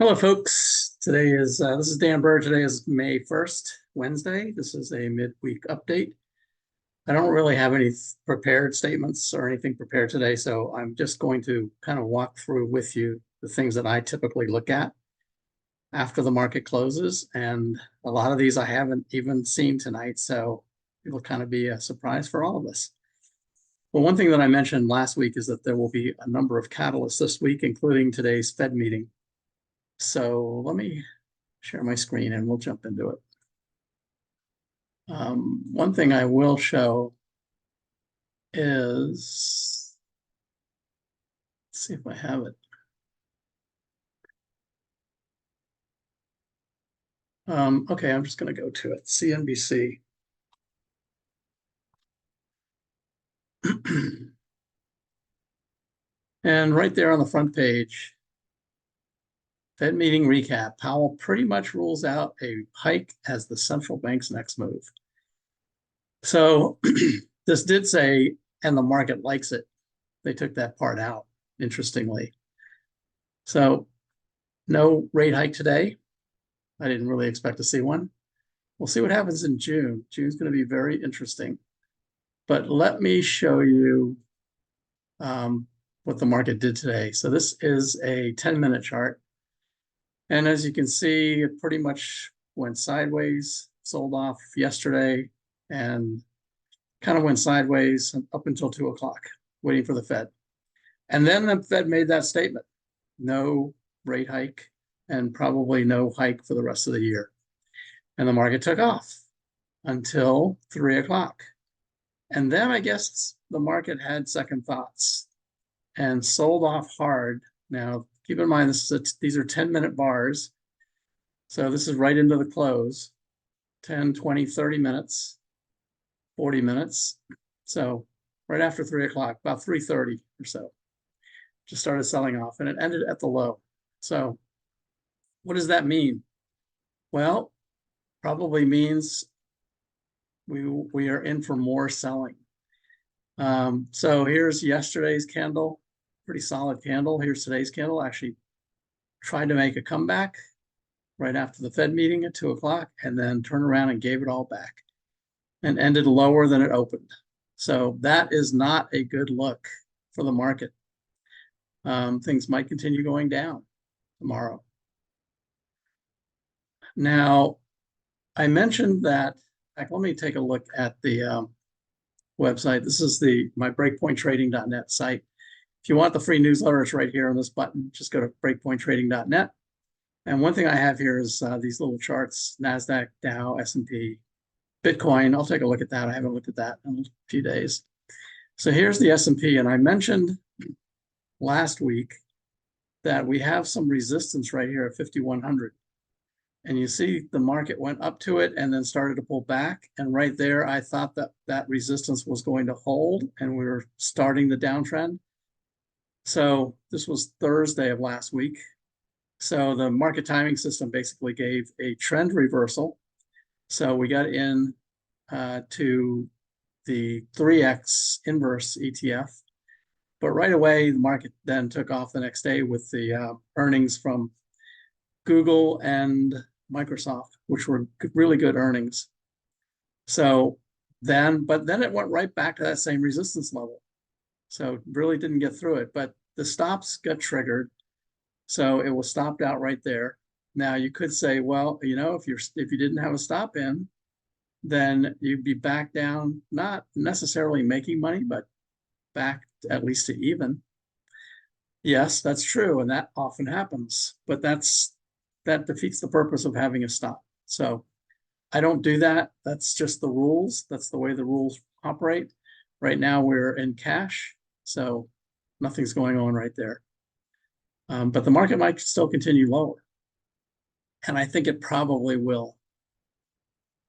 Hello, folks. Today is this is Dan Burr. Today is May 1st, Wednesday. This is a midweek update. I don't really have any prepared statements or anything prepared today, so I'm just going to kind of walk through with you the things that I typically look at after the market closes. And a lot of these I haven't even seen tonight, so it'll kind of be a surprise for all of us. Well, one thing that I mentioned last week is that there will be a number of catalysts this week, including today's Fed meeting. So let me share my screen and we'll jump into it. One thing I will show is, let's see if I have it. Okay, I'm just going to go to it, CNBC. And right there on the front page, Fed meeting recap. Powell pretty much rules out a hike as the central bank's next move. So this did say, and the market likes it. They took that part out, interestingly. So no rate hike today. I didn't really expect to see one. We'll see what happens in June. June's going to be very interesting. But let me show you what the market did today. So this is a 10-minute chart. And as you can see, it pretty much went sideways, sold off yesterday, and kind of went sideways up until 2 o'clock, waiting for the Fed. And then the Fed made that statement, no rate hike and probably no hike for the rest of the year. And the market took off until 3 o'clock. And then I guess the market had second thoughts and sold off hard. Now, keep in mind, these are 10-minute bars. So this is right into the close, 10, 20, 30 minutes, 40 minutes. So right after 3 o'clock, about 3:30 or so, just started selling off and it ended at the low. So what does that mean? Well, probably means we are in for more selling. So here's yesterday's candle, pretty solid candle. Here's today's candle. Actually tried to make a comeback right after the Fed meeting at 2 o'clock and then turned around and gave it all back and ended lower than it opened. So that is not a good look for the market. Things might continue going down tomorrow. Now, I mentioned that, in fact, let me take a look at the website. This is my breakpointtrading.net site. If you want the free newsletter, it's right here on this button. Just go to breakpointtrading.net. And one thing I have here is these little charts, NASDAQ, Dow, S&P, Bitcoin. I'll take a look at that. I haven't looked at that in a few days. So here's the S&P. And I mentioned last week that we have some resistance right here at 5,100. And you see the market went up to it and then started to pull back. And right there, I thought that that resistance was going to hold and we were starting the downtrend. So this was Thursday of last week. So the market timing system basically gave a trend reversal. So we got in to the 3X inverse ETF. But right away, the market then took off the next day with the earnings from Google and Microsoft, which were really good earnings. So but then it went right back to that same resistance level. So really didn't get through it, but the stops got triggered. So it was stopped out right there. Now you could say, well, you know, if you didn't have a stop in, then you'd be back down, not necessarily making money, but back at least to even. Yes, that's true, and that often happens, but that defeats the purpose of having a stop. So I don't do that. That's just the rules. That's the way the rules operate. Right now we're in cash, so nothing's going on right there. But the market might still continue lower, and I think it probably will.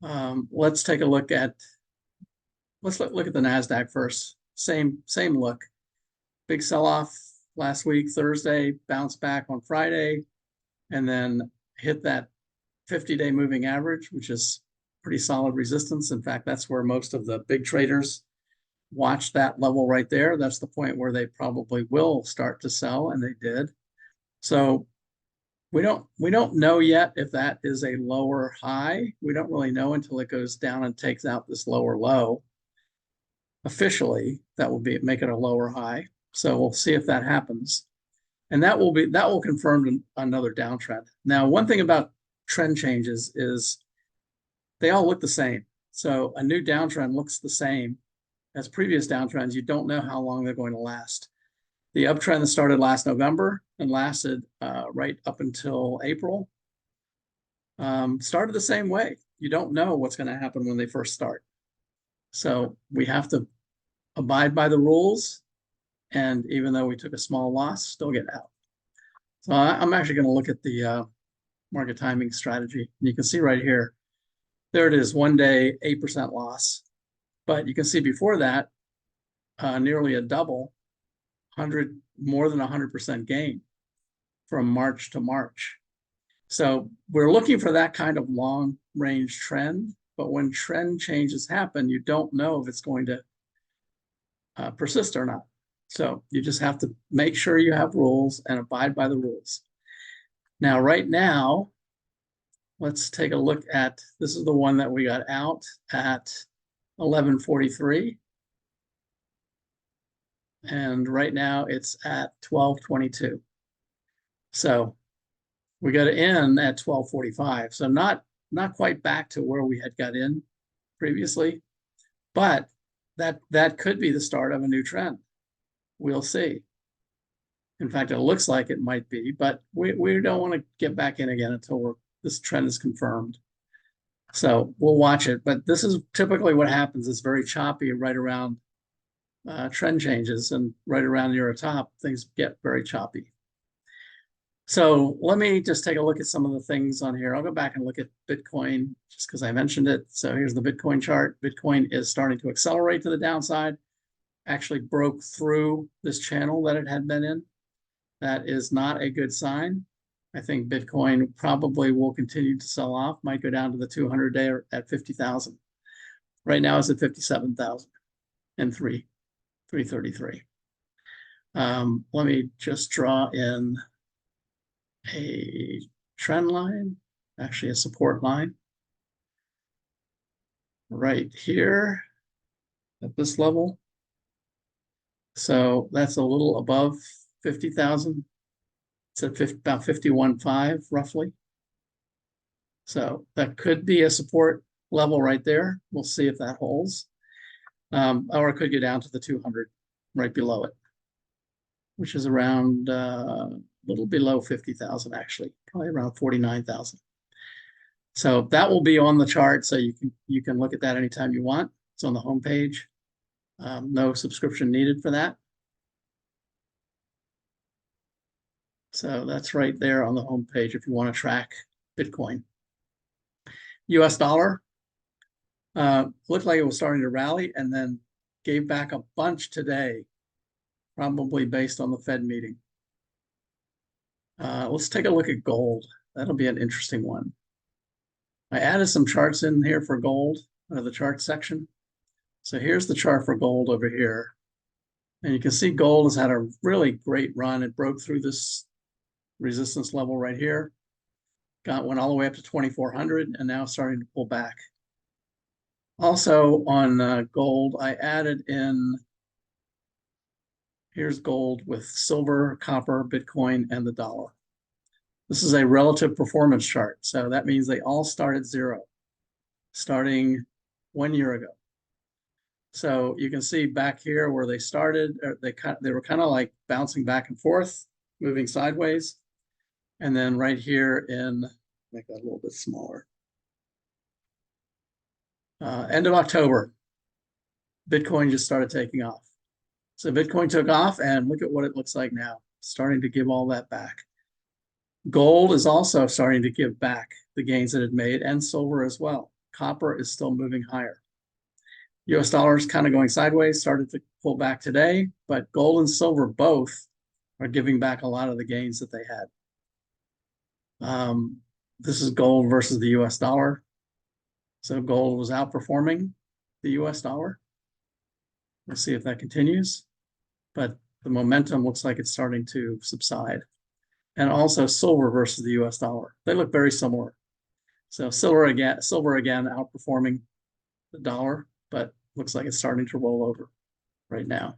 Let's take a look at let's look at the NASDAQ first. Same look. Big sell-off last week, Thursday, bounced back on Friday, and then hit that 50-day moving average, which is pretty solid resistance. In fact, that's where most of the big traders watch that level right there. That's the point where they probably will start to sell, and they did. So We don't know yet if that is a lower high. We don't really know until it goes down and takes out this lower low. Officially, that will make it a lower high. So we'll see if that happens. And that will confirm another downtrend. Now, one thing about trend changes is they all look the same. So a new downtrend looks the same as previous downtrends. You don't know how long they're going to last. The uptrend that started last November and lasted right up until April started the same way. You don't know what's going to happen when they first start. So we have to abide by the rules. And even though we took a small loss, still get out. So I'm actually going to look at the market timing strategy. And you can see right here, there it is, 1 day, 8% loss. But you can see before that, nearly a double, more than 100% gain from March to March. So we're looking for that kind of long range trend, but when trend changes happen, you don't know if it's going to persist or not. So you just have to make sure you have rules and abide by the rules. Now, right now, let's take a look at, this is the one that we got out at 11:43. And right now it's at 12:22. So we got in at 12:45. So not quite back to where we had got in previously, but that could be the start of a new trend. We'll see. In fact, it looks like it might be, but we don't want to get back in again until this trend is confirmed. So we'll watch it, but this is typically what happens. It's very choppy right around trend changes, and right around near a top, things get very choppy. So let me just take a look at some of the things on here. I'll go back and look at Bitcoin just because I mentioned it. So here's the Bitcoin chart. Bitcoin is starting to accelerate to the downside, actually broke through this channel that it had been in. That is not a good sign. I think Bitcoin probably will continue to sell off, might go down to the 200-day at 50,000. Right now it's at 57,000 and 333. Let me just draw in a trend line, actually a support line right here at this level. So that's a little above 50,000. It's at about 51.5 roughly. So that could be a support level right there. We'll see if that holds. Or it could get down to the 200 right below it, which is around a little below 50,000 actually, probably around 49,000. So that will be on the chart, so you can look at that anytime you want. It's on the home page. No subscription needed for that. So that's right there on the home page if you want to track Bitcoin. US dollar looked like it was starting to rally and then gave back a bunch today, probably based on the Fed meeting. Let's take a look at gold. That'll be an interesting one. I added some charts in here for gold, the chart section. So here's the chart for gold over here. And you can see gold has had a really great run. It broke through this resistance level right here, went all the way up to 2,400 and now starting to pull back. Also on gold, I added in, here's gold with silver, copper, Bitcoin, and the dollar. This is a relative performance chart. So that means they all start at zero, starting 1 year ago. So you can see back here where they started, they were kind of like bouncing back and forth, moving sideways. And then right here in, make that a little bit smaller. End of October, Bitcoin just started taking off. So Bitcoin took off and look at what it looks like now, starting to give all that back. Gold is also starting to give back the gains that it made, and silver as well. Copper is still moving higher. US dollar is kind of going sideways, started to pull back today, but gold and silver both are giving back a lot of the gains that they had. This is gold versus the US dollar. So gold was outperforming the US dollar. We'll see if that continues, but the momentum looks like it's starting to subside. and also silver versus the US dollar. They look very similar. So silver again outperforming the dollar, but looks like it's starting to roll over right now.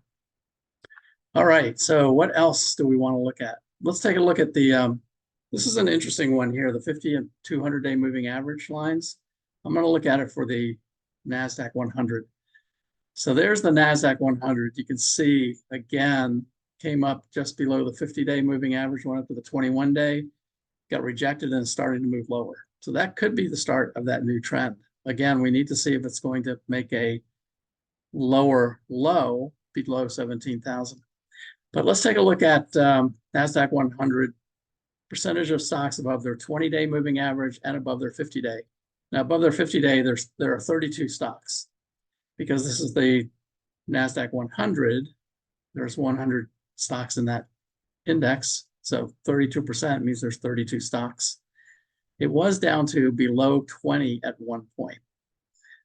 All right, so what else do we want to look at? Let's take a look at the, this is an interesting one here, the 50 and 200-day moving average lines. I'm going to look at it for the NASDAQ 100. So there's the NASDAQ 100. You can see, again, came up just below the 50-day moving average, went up to the 21-day, got rejected and started to move lower. So that could be the start of that new trend. Again, we need to see if it's going to make a lower low below 17,000. But let's take a look at NASDAQ 100, percentage of stocks above their 20-day moving average and above their 50-day. Now, above their 50-day, there are 32 stocks. Because this is the NASDAQ 100, there's 100 stocks in that index. So 32% means there's 32 stocks. It was down to below 20 at one point.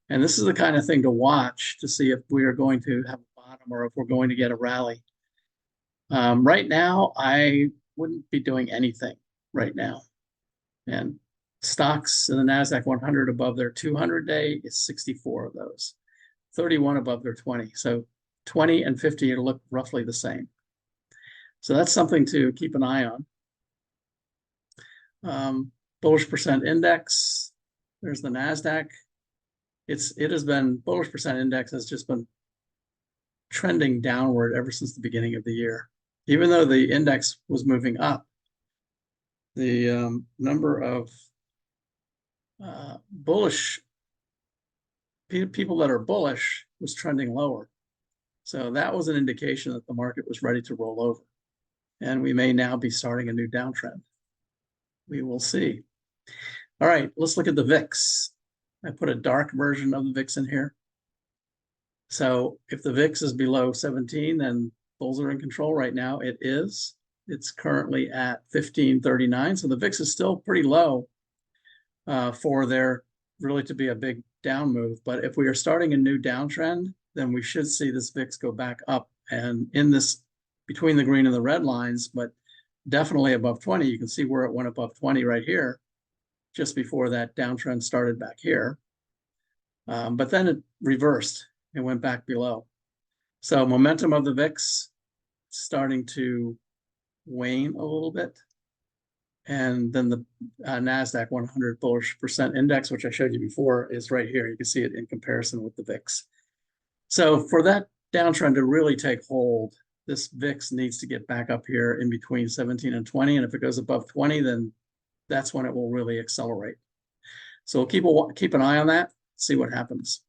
And this is the kind of thing to watch to see if we are going to have a bottom or if we're going to get a rally. Right now, I wouldn't be doing anything right now. And stocks in the NASDAQ 100 above their 200-day is 64 of those. 31 above their 20. So 20 and 50 look roughly the same. So that's something to keep an eye on. Bullish percent index. There's the NASDAQ. It has been, bullish percent index has just been trending downward ever since the beginning of the year. Even though the index was moving up, the number of bullish people that are bullish was trending lower. So that was an indication that the market was ready to roll over. And we may now be starting a new downtrend. We will see. All right, let's look at the VIX. I put a dark version of the VIX in here. So if the VIX is below 17, then bulls are in control right now. It is. It's currently at 1539. So the VIX is still pretty low for there really to be a big down move. But if we are starting a new downtrend, then we should see this VIX go back up. And in this, between the green and the red lines, but definitely above 20, you can see where it went above 20 right here, just before that downtrend started back here. But then it reversed and went back below. So momentum of the VIX starting to wane a little bit. And then the NASDAQ 100 bullish percent index, which I showed you before, is right here. You can see it in comparison with the VIX. So for that downtrend to really take hold, this VIX needs to get back up here in between 17 and 20. And if it goes above 20, then that's when it will really accelerate. So we'll keep an eye on that, see what happens.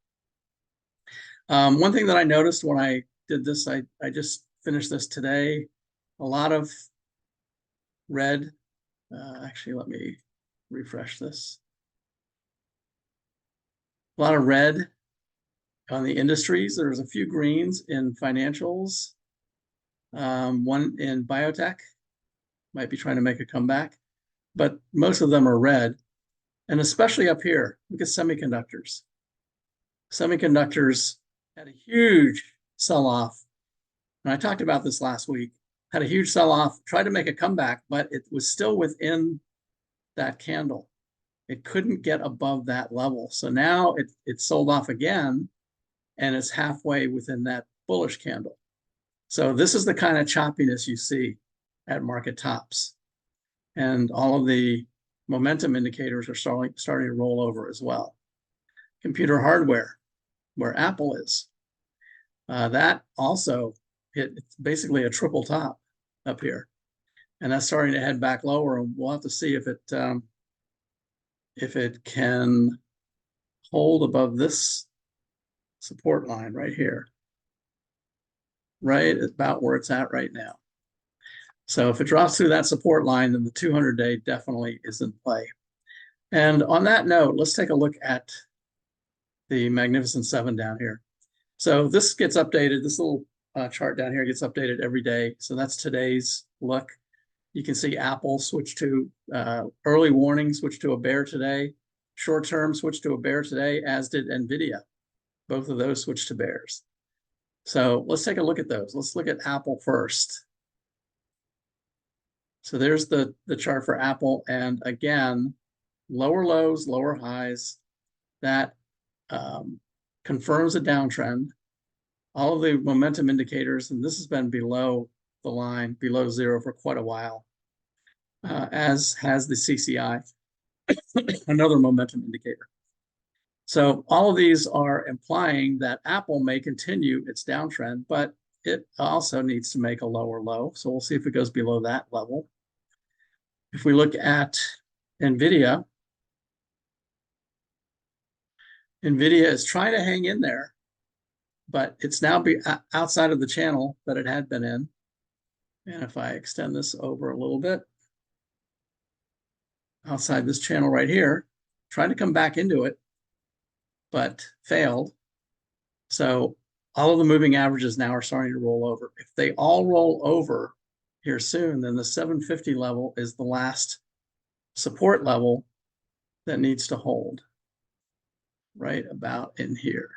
One thing that I noticed when I did this, I just finished this today, a lot of red. Actually, let me refresh this. A lot of red on the industries. There's a few greens in financials. One in biotech, might be trying to make a comeback, but most of them are red. And especially up here, look at semiconductors. Semiconductors had a huge sell-off. And I talked about this last week. Had a huge sell-off, tried to make a comeback, but it was still within that candle. It couldn't get above that level. So now it sold off again, and it's halfway within that bullish candle. So this is the kind of choppiness you see at market tops. And all of the momentum indicators are starting to roll over as well. Computer hardware, where Apple is, that also it's basically a triple top up here, and that's starting to head back lower. And we'll have to see if it can hold above this support line right here, right about where it's at right now. So if it drops through that support line, then the 200-day definitely is in play. And on that note, let's take a look at the Magnificent Seven down here. So this gets updated. This little chart down here gets updated every day. So that's today's look. You can see Apple switch to early warning, switch to a bear today. Short term switch to a bear today, as did NVIDIA. Both of those switched to bears. So let's take a look at those. Let's look at Apple first. So there's the chart for Apple. And again, lower lows, lower highs. That confirms a downtrend. All of the momentum indicators, and this has been below the line, below zero for quite a while, as has the CCI, another momentum indicator. So all of these are implying that Apple may continue its downtrend, but it also needs to make a lower low. So we'll see if it goes below that level. If we look at NVIDIA, NVIDIA is trying to hang in there, but it's now outside of the channel that it had been in. And if I extend this over a little bit, outside this channel right here, trying to come back into it, but failed. So all of the moving averages now are starting to roll over. If they all roll over here soon, then the 750 level is the last support level that needs to hold right about in here.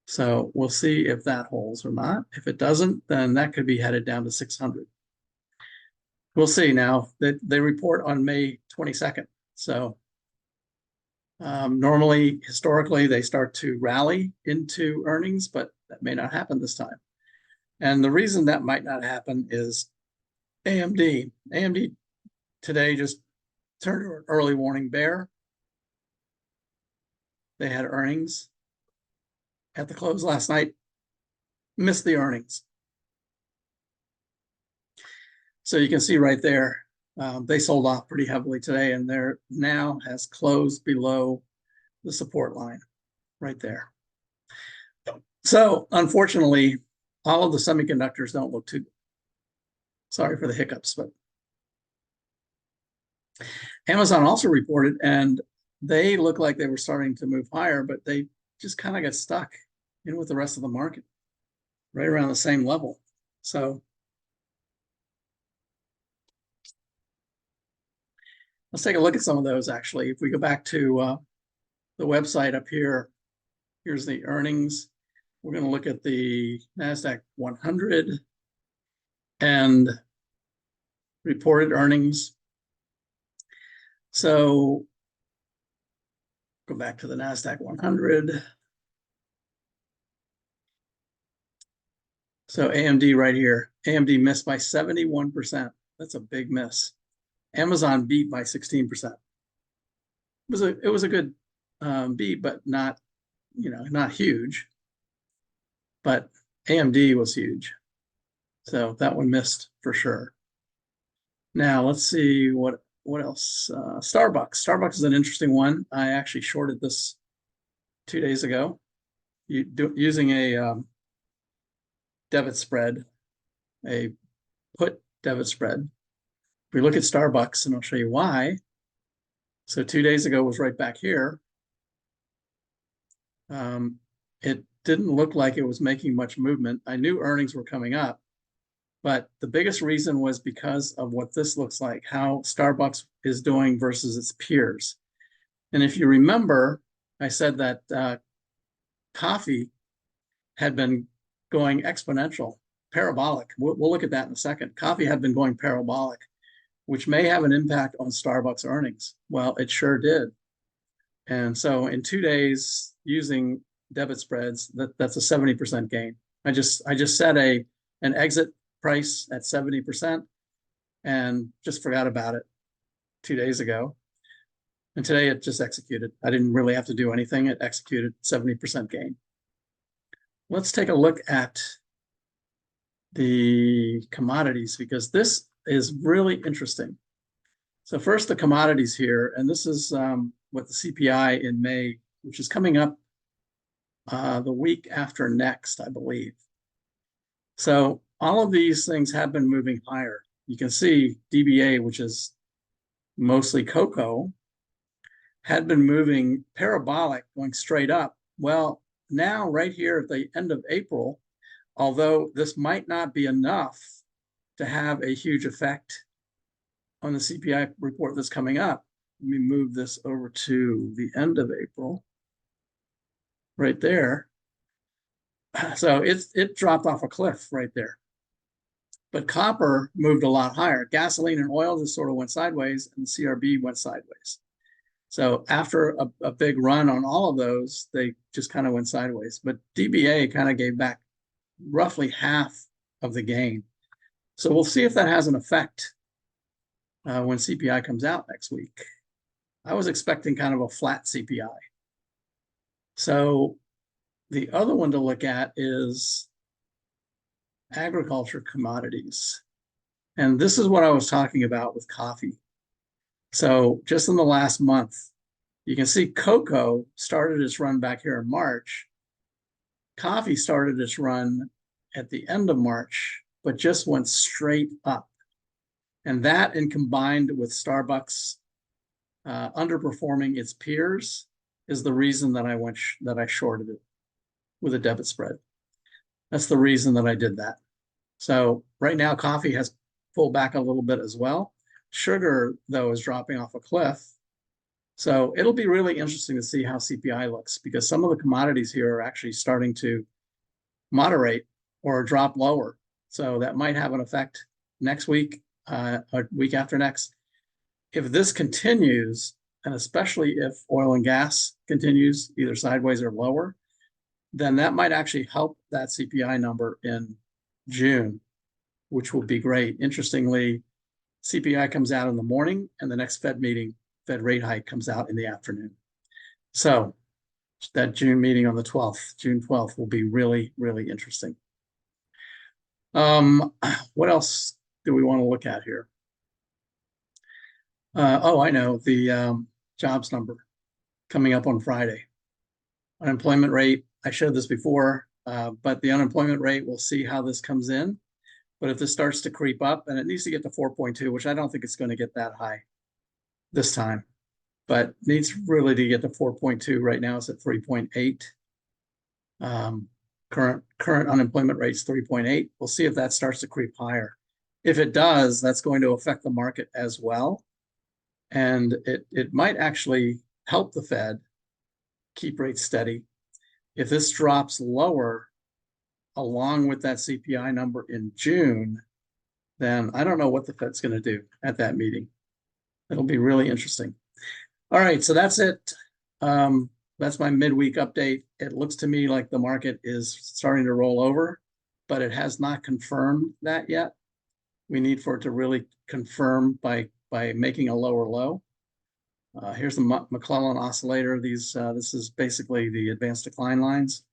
So we'll see if that holds or not. If it doesn't, then that could be headed down to 600. We'll see now that they report on May 22nd. So normally, historically, they start to rally into earnings, but that may not happen this time. And the reason that might not happen is AMD. AMD today just turned an early warning bear. They had earnings at the close last night, missed the earnings. So you can see right there, they sold off pretty heavily today, and they're now has closed below the support line right there. So unfortunately, all of the semiconductors don't look too good. Sorry for the hiccups, but Amazon also reported, and they look like they were starting to move higher, but they just kind of got stuck in with the rest of the market, right around the same level. So let's take a look at some of those, actually. If we go back to the website up here, here's the earnings. We're going to look at the NASDAQ 100 and reported earnings. So go back to the NASDAQ 100. So AMD right here, AMD missed by 71%. That's a big miss. Amazon beat by 16%. It was a good beat, but not, not huge. But AMD was huge. So that one missed for sure. Now let's see what else. Starbucks. Starbucks is an interesting one. I actually shorted this 2 days ago using a debit spread, a put debit spread. If we look at Starbucks, and I'll show you why. So 2 days ago was right back here. It didn't look like it was making much movement. I knew earnings were coming up, but the biggest reason was because of what this looks like, how Starbucks is doing versus its peers. And if you remember, I said that coffee had been going exponential, parabolic. We'll look at that in a second. Coffee had been going parabolic, which may have an impact on Starbucks earnings. Well, it sure did. And so in 2 days, using debit spreads, that's a 70% gain. I just set an exit price at 70% and just forgot about it 2 days ago. And today it just executed. I didn't really have to do anything. It executed 70% gain. Let's take a look at the commodities, because this is really interesting. So first, the commodities here, and this is what the CPI in May, which is coming up the week after next, I believe. So all of these things have been moving higher. You can see DBA, which is mostly cocoa, had been moving parabolic, going straight up. Well, now right here at the end of April, although this might not be enough to have a huge effect on the CPI report that's coming up, let me move this over to the end of April, right there. So it dropped off a cliff right there. But copper moved a lot higher. Gasoline and oil just sort of went sideways, and CRB went sideways. So after a big run on all of those, they just kind of went sideways. But DBA kind of gave back roughly half of the gain. So we'll see if that has an effect when CPI comes out next week. I was expecting kind of a flat CPI. So the other one to look at is agriculture commodities. And this is what I was talking about with coffee. So just in the last month, you can see cocoa started its run back here in March. Coffee started its run at the end of March, but just went straight up. And that, and combined with Starbucks underperforming its peers, is the reason that I shorted it with a debit spread. That's the reason that I did that. So right now, coffee has pulled back a little bit as well. Sugar, though, is dropping off a cliff. So it'll be really interesting to see how CPI looks, because some of the commodities here are actually starting to moderate or drop lower. So that might have an effect next week, or week after next. If this continues, and especially if oil and gas continues either sideways or lower, then that might actually help that CPI number in June, which will be great. Interestingly, CPI comes out in the morning, and the next Fed rate hike comes out in the afternoon. So that June meeting on the 12th, June 12th, will be really, really interesting. What else do we want to look at here? Oh, I know, the jobs number coming up on Friday. Unemployment rate, I showed this before, but the unemployment rate, we'll see how this comes in. But if this starts to creep up, and it needs to get to 4.2, which I don't think it's going to get that high this time, but needs really to get to 4.2. Right now it's at 3.8. Current unemployment rate is 3.8. We'll see if that starts to creep higher. If it does, that's going to affect the market as well. And it might actually help the Fed keep rates steady. If this drops lower, along with that CPI number in June, then I don't know what the Fed's going to do at that meeting. It'll be really interesting. All right, so that's it. That's my midweek update. It looks to me like the market is starting to roll over, but it has not confirmed that yet. We need for it to really confirm by making a lower low. Here's the McClellan oscillator. This is basically the advanced decline lines.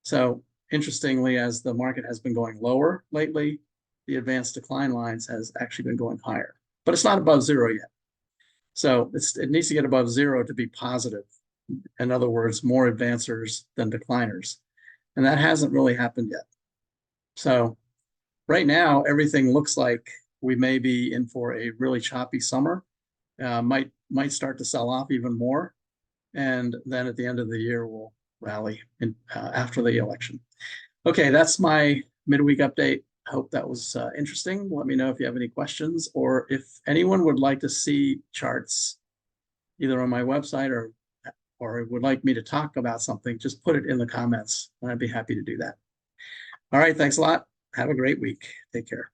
So interestingly, as the market has been going lower lately, the advanced decline lines has actually been going higher, but it's not above zero yet. So it needs to get above zero to be positive. In other words, more advancers than decliners. And that hasn't really happened yet. So right now, everything looks like we may be in for a really choppy summer. Might start to sell off even more. And then at the end of the year, we'll rally after the election. Okay, that's my midweek update. I hope that was interesting. Let me know if you have any questions, or if anyone would like to see charts either on my website or would like me to talk about something, just put it in the comments and I'd be happy to do that. All right, thanks a lot. Have a great week. Take care.